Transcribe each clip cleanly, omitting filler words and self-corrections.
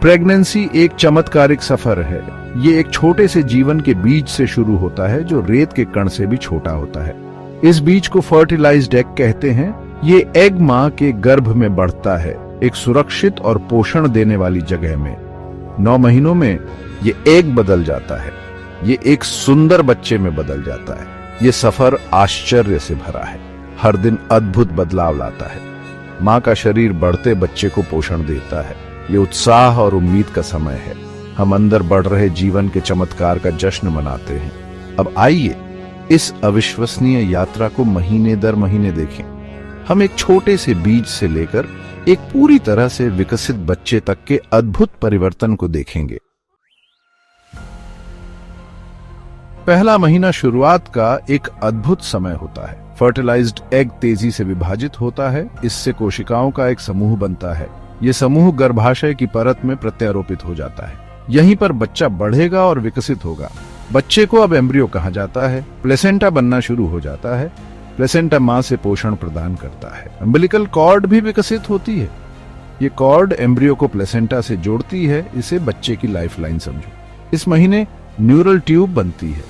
Pregnancy एक चमत्कारिक सफर है। ये एक छोटे से जीवन के बीज से शुरू होता है जो रेत के कण से भी छोटा होता है। इस बीज को फर्टिलाइज्ड एग कहते हैं। ये एग मां के गर्भ में बढ़ता है, एक सुरक्षित और पोषण देने वाली जगह में। 9 महीनों में ये एग बदल जाता है, ये एक सुंदर बच्चे में बदल जाता है। ये सफर आश्चर्य से भरा है, हर दिन अद्भुत बदलाव लाता है। मां का शरीर बढ़ते बच्चे को पोषण देता है। ये उत्साह और उम्मीद का समय है। हम अंदर बढ़ रहे जीवन के चमत्कार का जश्न मनाते हैं। अब आइए इस अविश्वसनीय यात्रा को महीने दर महीने देखें। हम एक छोटे से बीज से लेकर एक पूरी तरह से विकसित बच्चे तक के अद्भुत परिवर्तन को देखेंगे। पहला महीना शुरुआत का एक अद्भुत समय होता है। फर्टिलाइज्ड एग तेजी से विभाजित होता है। इससे कोशिकाओं का एक समूह बनता है। ये समूह गर्भाशय की परत में प्रत्यारोपित हो जाता है। यहीं पर बच्चा बढ़ेगा और विकसित होगा। बच्चे को अब एम्ब्रियो कहा जाता है। प्लेसेंटा बनना शुरू हो जाता है। प्लेसेंटा मां से पोषण प्रदान करता है। अम्बिलिकल कॉर्ड भी विकसित होती है। ये कॉर्ड एम्ब्रियो को प्लेसेंटा से जोड़ती है। इसे बच्चे की लाइफलाइन समझो। इस महीने न्यूरल ट्यूब बनती है।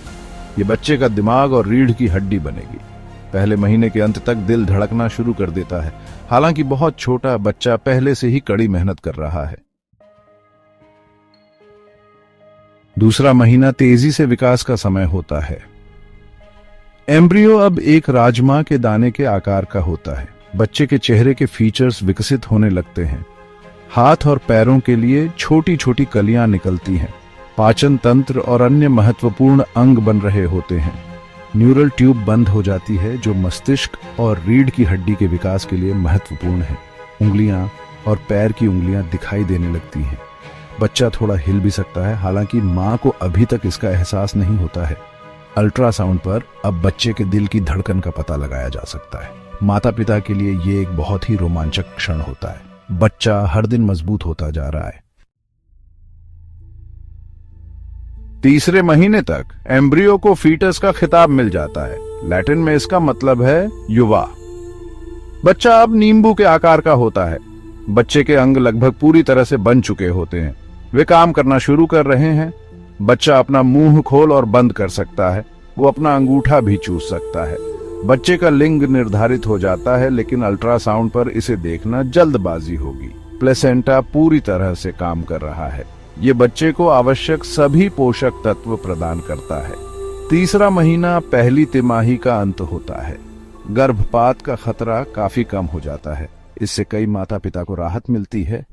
ये बच्चे का दिमाग और रीढ़ की हड्डी बनेगी। पहले महीने के अंत तक दिल धड़कना शुरू कर देता है। हालांकि बहुत छोटा बच्चा पहले से ही कड़ी मेहनत कर रहा है। दूसरा महीना तेजी से विकास का समय होता है। एम्ब्रियो अब एक राजमा के दाने के आकार का होता है। बच्चे के चेहरे के फीचर्स विकसित होने लगते हैं। हाथ और पैरों के लिए छोटी छोटी कलियां निकलती हैं। पाचन तंत्र और अन्य महत्वपूर्ण अंग बन रहे होते हैं। न्यूरल ट्यूब बंद हो जाती है जो मस्तिष्क और रीढ़ की हड्डी के विकास के लिए महत्वपूर्ण है। उंगलियां और पैर की उंगलियां दिखाई देने लगती हैं। बच्चा थोड़ा हिल भी सकता है, हालांकि मां को अभी तक इसका एहसास नहीं होता है। अल्ट्रासाउंड पर अब बच्चे के दिल की धड़कन का पता लगाया जा सकता है। माता पिता के लिए ये एक बहुत ही रोमांचक क्षण होता है। बच्चा हर दिन मजबूत होता जा रहा है। तीसरे महीने तक एम्ब्रियो को फीटस का खिताब मिल जाता है। लैटिन में इसका मतलब है युवा। बच्चा अब नींबू के आकार का होता है। बच्चे के अंग लगभग पूरी तरह से बन चुके होते हैं। वे काम करना शुरू कर रहे हैं। बच्चा अपना मुंह खोल और बंद कर सकता है। वो अपना अंगूठा भी चूस सकता है। बच्चे का लिंग निर्धारित हो जाता है, लेकिन अल्ट्रासाउंड पर इसे देखना जल्दबाजी होगी। प्लेसेंटा पूरी तरह से काम कर रहा है। ये बच्चे को आवश्यक सभी पोषक तत्व प्रदान करता है। तीसरा महीना पहली तिमाही का अंत होता है। गर्भपात का खतरा काफी कम हो जाता है। इससे कई माता पिता को राहत मिलती है।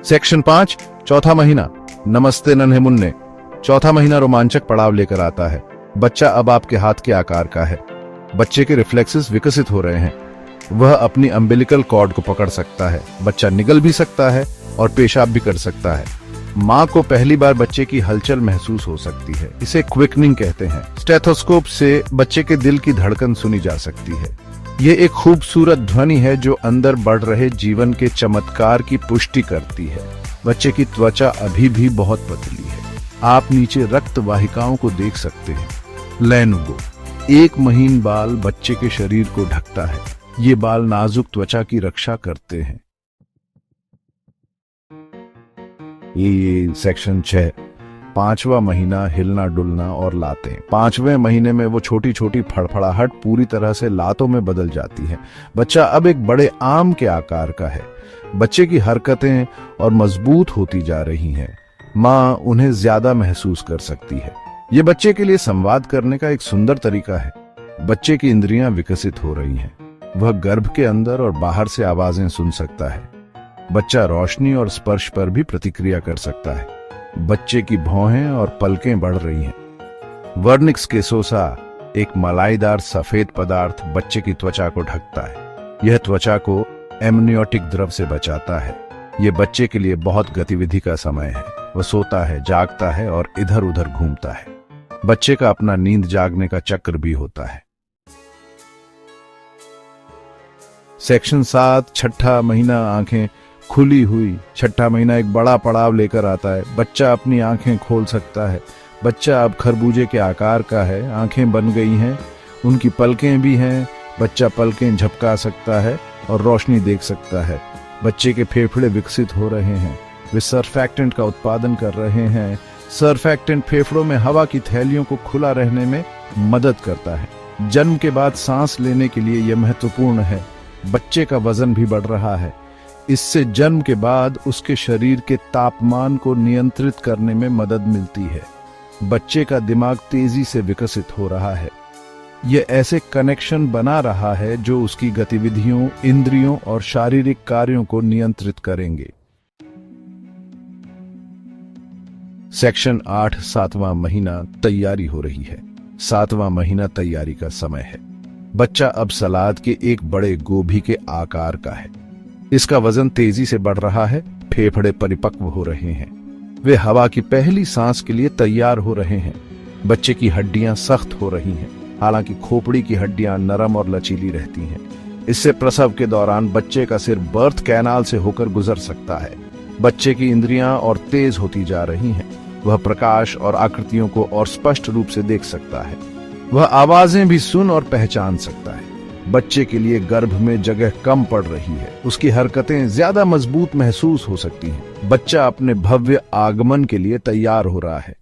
सेक्शन 5, चौथा महीना। नमस्ते नन्हे मुन्ने। चौथा महीना रोमांचक पड़ाव लेकर आता है। बच्चा अब आपके हाथ के आकार का है। बच्चे के रिफ्लेक्सेस विकसित हो रहे हैं। वह अपनी अम्बिलिकल कॉर्ड को पकड़ सकता है। बच्चा निगल भी सकता है और पेशाब भी कर सकता है। मां को पहली बार बच्चे की हलचल महसूस हो सकती है। इसे क्विकनिंग कहते हैं। स्टेथोस्कोप से बच्चे के दिल की धड़कन सुनी जा सकती है। यह एक खूबसूरत ध्वनि है जो अंदर बढ़ रहे जीवन के चमत्कार की पुष्टि करती है। बच्चे की त्वचा अभी भी बहुत पतली है। आप नीचे रक्त वाहिकाओं को देख सकते हैं। लैनुगो, एक महीन बाल बच्चे के शरीर को ढकता है। ये बाल नाजुक त्वचा की रक्षा करते हैं। ये सेक्शन 6, पांचवा महीना, हिलना डुलना और लातें। 5वें महीने में वो छोटी छोटी फड़फड़ाहट पूरी तरह से लातों में बदल जाती है। बच्चा अब एक बड़े आम के आकार का है। बच्चे की हरकतें और मजबूत होती जा रही हैं। मां उन्हें ज्यादा महसूस कर सकती है। ये बच्चे के लिए संवाद करने का एक सुंदर तरीका है। बच्चे की इंद्रियां विकसित हो रही हैं। वह गर्भ के अंदर और बाहर से आवाजें सुन सकता है। बच्चा रोशनी और स्पर्श पर भी प्रतिक्रिया कर सकता है। बच्चे की भौहें और पलकें बढ़ रही हैं। वर्निक्स केसोसा, एक मलाईदार सफेद पदार्थ बच्चे की त्वचा को ढकता है। यह त्वचा को एमनियोटिक द्रव से बचाता है। यह बच्चे के लिए बहुत गतिविधि का समय है। वह सोता है, जागता है और इधर उधर घूमता है। बच्चे का अपना नींद जागने का चक्र भी होता है। सेक्शन 7, छठा महीना, आंखें खुली हुई। छठा महीना एक बड़ा पड़ाव लेकर आता है। बच्चा अपनी आंखें खोल सकता है। बच्चा अब खरबूजे के आकार का है। आंखें बन गई हैं। उनकी पलकें भी हैं। बच्चा पलकें झपका सकता है और रोशनी देख सकता है। बच्चे के फेफड़े विकसित हो रहे हैं, वे सर्फैक्टेंट का उत्पादन कर रहे हैं। सर्फैक्टेंट फेफड़ों में हवा की थैलियों को खुला रहने में मदद करता है। जन्म के बाद सांस लेने के लिए यह महत्वपूर्ण है। बच्चे का वजन भी बढ़ रहा है। इससे जन्म के बाद उसके शरीर के तापमान को नियंत्रित करने में मदद मिलती है। बच्चे का दिमाग तेजी से विकसित हो रहा है। यह ऐसे कनेक्शन बना रहा है जो उसकी गतिविधियों, इंद्रियों और शारीरिक कार्यों को नियंत्रित करेंगे। सेक्शन 8 7वां महीना तैयारी हो रही है। 7वां महीना तैयारी का समय है। बच्चा अब सलाद के एक बड़े गोभी के आकार का है। इसका वजन तेजी से बढ़ रहा है, फेफड़े परिपक्व हो रहे हैं, वे हवा की पहली सांस के लिए तैयार हो रहे हैं। बच्चे की हड्डियां सख्त हो रही हैं, हालांकि खोपड़ी की हड्डियां नरम और लचीली रहती हैं। इससे प्रसव के दौरान बच्चे का सिर बर्थ कैनाल से होकर गुजर सकता है। बच्चे की इंद्रियां और तेज होती जा रही हैं। वह प्रकाश और आकृतियों को और स्पष्ट रूप से देख सकता है। वह आवाजें भी सुन और पहचान सकता है। बच्चे के लिए गर्भ में जगह कम पड़ रही है। उसकी हरकतें ज्यादा मजबूत महसूस हो सकती हैं। बच्चा अपने भव्य आगमन के लिए तैयार हो रहा है।